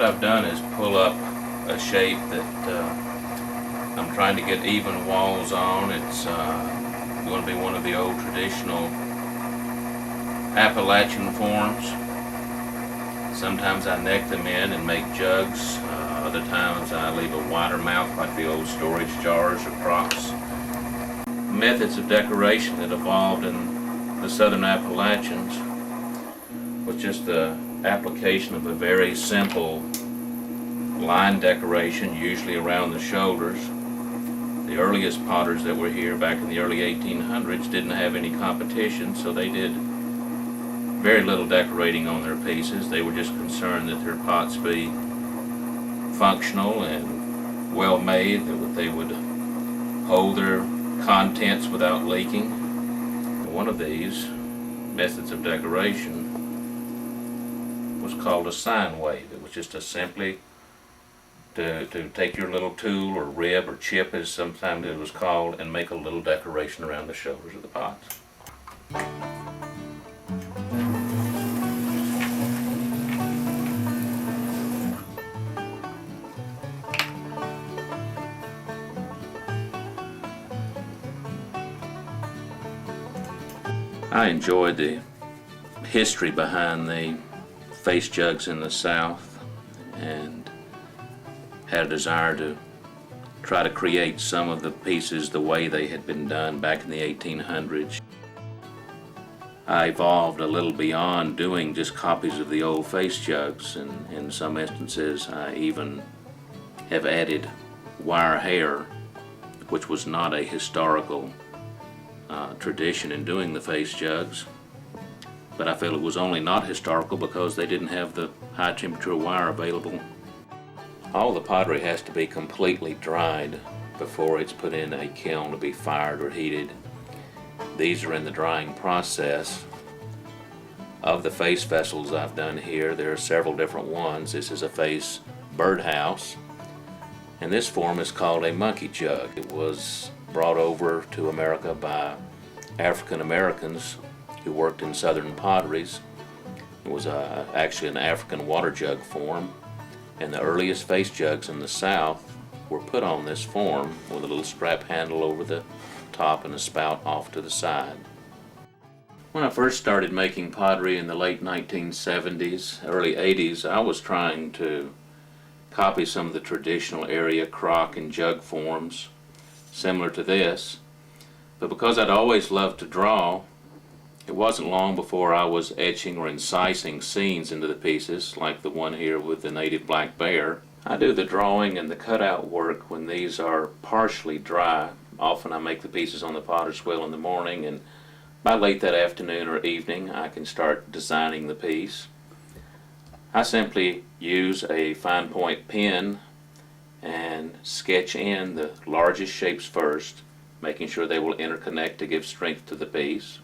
I've done is pull up a shape that I'm trying to get even walls on. It's going to be one of the old traditional Appalachian forms. Sometimes I neck them in and make jugs. Other times I leave a wider mouth like the old storage jars or crocks. Methods of decoration that evolved in the southern Appalachians was just the application of a very simple line decoration, usually around the shoulders. The earliest potters that were here back in the early 1800s didn't have any competition, so they did very little decorating on their pieces. They were just concerned that their pots be functional and well made, that they would hold their contents without leaking. One of these methods of decoration was called a sine wave. It was just a simply to take your little tool or rib or chip, as sometimes it was called, and make a little decoration around the shoulders of the pots. I enjoyed the history behind the face jugs in the South and had a desire to try to create some of the pieces the way they had been done back in the 1800s. I evolved a little beyond doing just copies of the old face jugs, and in some instances I even have added wire hair, which was not a historical tradition in doing the face jugs, but I feel it was only not historical because they didn't have the high temperature wire available. All the pottery has to be completely dried before it's put in a kiln to be fired or heated. These are in the drying process. Of the face vessels I've done here, there are several different ones. This is a face birdhouse, and this form is called a monkey jug. It was brought over to America by African Americans who worked in southern potteries. It was actually an African water jug form, and the earliest face jugs in the South were put on this form with a little strap handle over the top and a spout off to the side. When I first started making pottery in the late 1970s, early 80s, I was trying to copy some of the traditional area crock and jug forms similar to this, but because I'd always loved to draw, it wasn't long before I was etching or incising scenes into the pieces, like the one here with the native black bear. I do the drawing and the cutout work when these are partially dry. Often I make the pieces on the potter's wheel in the morning, and by late that afternoon or evening I can start designing the piece. I simply use a fine point pen and sketch in the largest shapes first, making sure they will interconnect to give strength to the piece.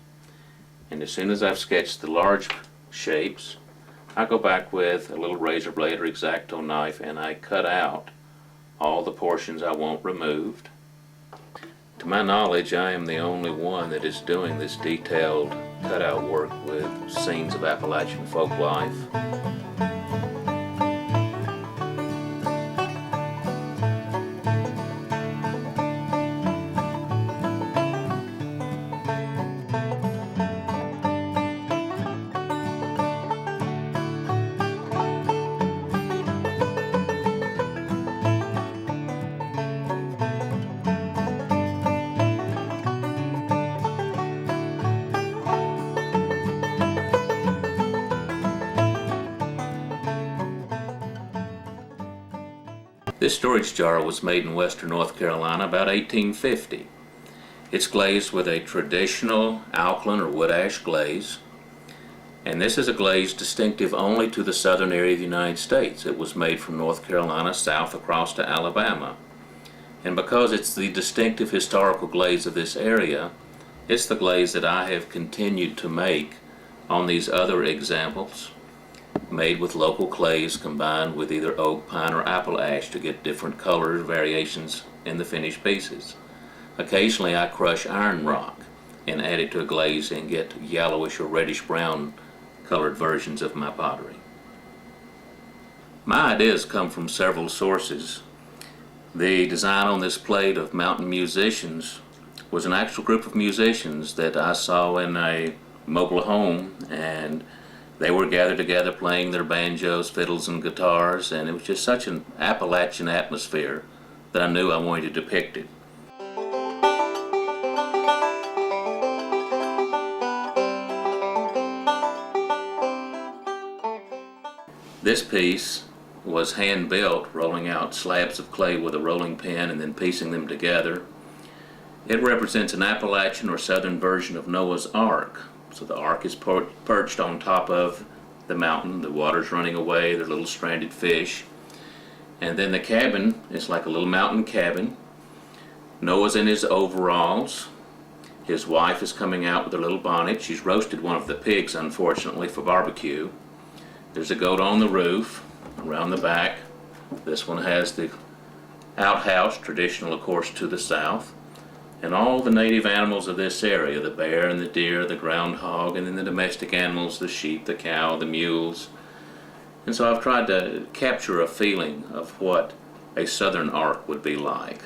And as soon as I've sketched the large shapes, I go back with a little razor blade or X-Acto knife and I cut out all the portions I want removed. To my knowledge, I am the only one that is doing this detailed cutout work with scenes of Appalachian folk life. This storage jar was made in western North Carolina about 1850. It's glazed with a traditional alkaline or wood ash glaze, and this is a glaze distinctive only to the southern area of the United States. It was made from North Carolina south across to Alabama, and because it's the distinctive historical glaze of this area, it's the glaze that I have continued to make on these other examples, made with local clays combined with either oak, pine, or apple ash to get different color variations in the finished pieces. Occasionally I crush iron rock and add it to a glaze and get yellowish or reddish brown colored versions of my pottery. My ideas come from several sources. The design on this plate of mountain musicians was an actual group of musicians that I saw in a mobile home, and they were gathered together playing their banjos, fiddles, and guitars, and it was just such an Appalachian atmosphere that I knew I wanted to depict it. This piece was hand-built, rolling out slabs of clay with a rolling pin and then piecing them together. It represents an Appalachian or southern version of Noah's Ark. So the ark is perched on top of the mountain, the water's running away, there are little stranded fish. And then the cabin is like a little mountain cabin. Noah's in his overalls. His wife is coming out with a little bonnet. She's roasted one of the pigs, unfortunately, for barbecue. There's a goat on the roof, around the back. This one has the outhouse, traditional of course to the south, and all the native animals of this area, the bear and the deer, the groundhog, and then the domestic animals, the sheep, the cow, the mules. And so I've tried to capture a feeling of what a southern ark would be like.